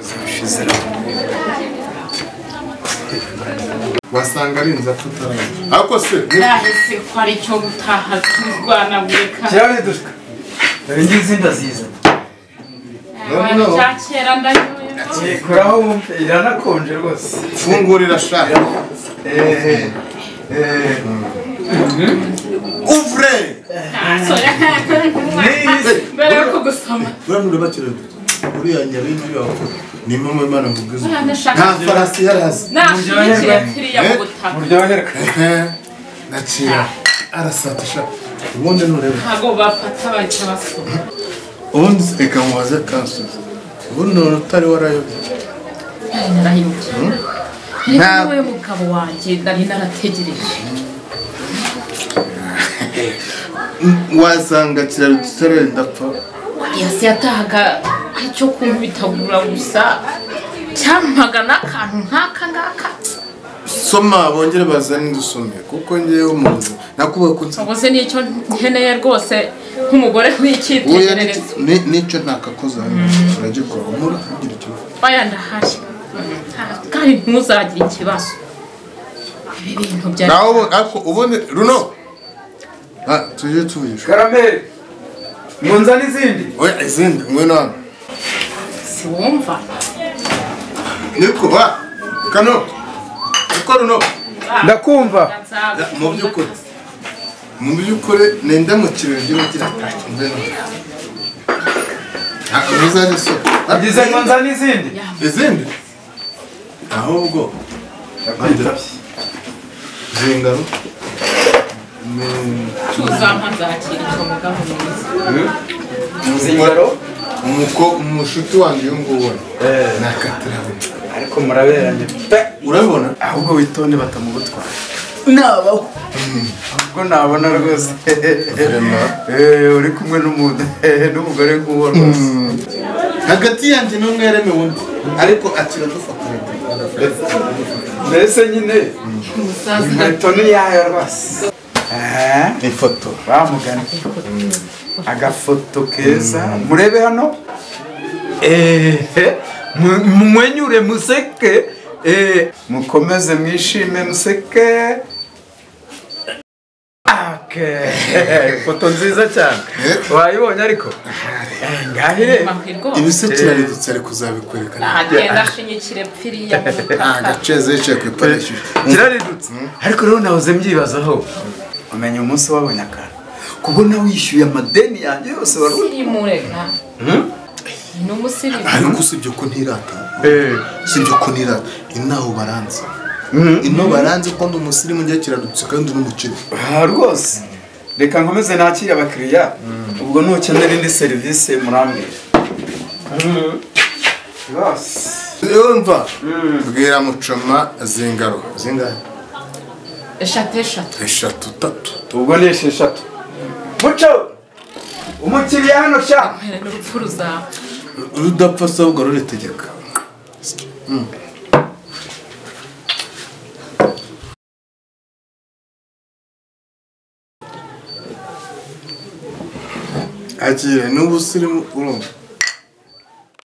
zibishizira wasanga ari inza tutaranye ariko se nahise ko ari cyo gutaha turwana bureka cyane dushka dore ngizi ndaziza cyakera ndanyoye kuraho wumve iranakonje rwose fungurira shaka ouvre mbere yo kugusoma uramure bakira uriya nyabindi yawe ni mama Imana mvugize nta farasi yarazi nashyigikiye kiriya mu butaka muryoherwa nakira arasatisha ubundi nurebe ntabwo bafata bahita basoma ubundi reka mubaze kansubiza ubundi utari warayobye narayobye ni wowe mugabo wanjye nari narategereje wasanga kiraro tutarenda apfa yasi yatahaga icyo kunkubitagura gusa cyampaga n'akantu nk'aka ngaka soma bongere bazane dusome kuko ngewe umuntu nakubaye kunze ubuse nicyo nkeneye rwose nk'umugore w'icyitegererezo nicyo ntakakoza turagikora umura kugira ikibazo baya ndahari kandi ntuzagire ikibazo ibi bintu bya naho ariko ubundi runo tuje tuvugisha karameri munza n'izindi oya izindi ngwino hano siwumva niko kano uko runo ndakumva mu by'ukuri nenda mu kirori cy'ugira ngwino uzane so agize munza n'izindi izindi ahubwo zingaro tuzampa nzakira icyo mugabo mwiza zingaro umushuti wanjye uyu nguyu nakatirabona ariko muraberanye pe urabibona ahubwo witonde batamugutwara nabaho ahubwo nabona rwose uri kumwe n'umugore nk'uwo rwose hagati yanjye n'umwereme wundi ariko akira dufatanya mbese nyine inkweto ni yayo rwose ifoto bamugana agafoto keza murebe hano mumwenyure museke mukomeze mwishime museke ifoto nziza cyane wayibonye ariko ngahire ibisekiraridutse ari kuzabikwereka agenda ashinyikire pfiriya mu butaka agaceze yicaye ku ipanishyura kiraridutse ariko rero nahoze mbyibazaho umenya umunsi wabonye akantu kubona wishyuye amadeni yanjye yose wari usimurega ni umusirimu ariko usibye ko ntirata usibye ko ntirata inaho baranze ino baranze ko ndi umusirimu njye kiradutse kandi n'umukire rwose reka nkomeze nakire abakiriya ubwo nukenera indi serivisi murambwira yumva bwira mucoma zingaro zingahe eshatu tatu ubwo ni esheshatu muco umukiriya hano sha n'urupfu ruzaba rudapfa se ahubwo ruretegeka akire n'ubusirimu urumva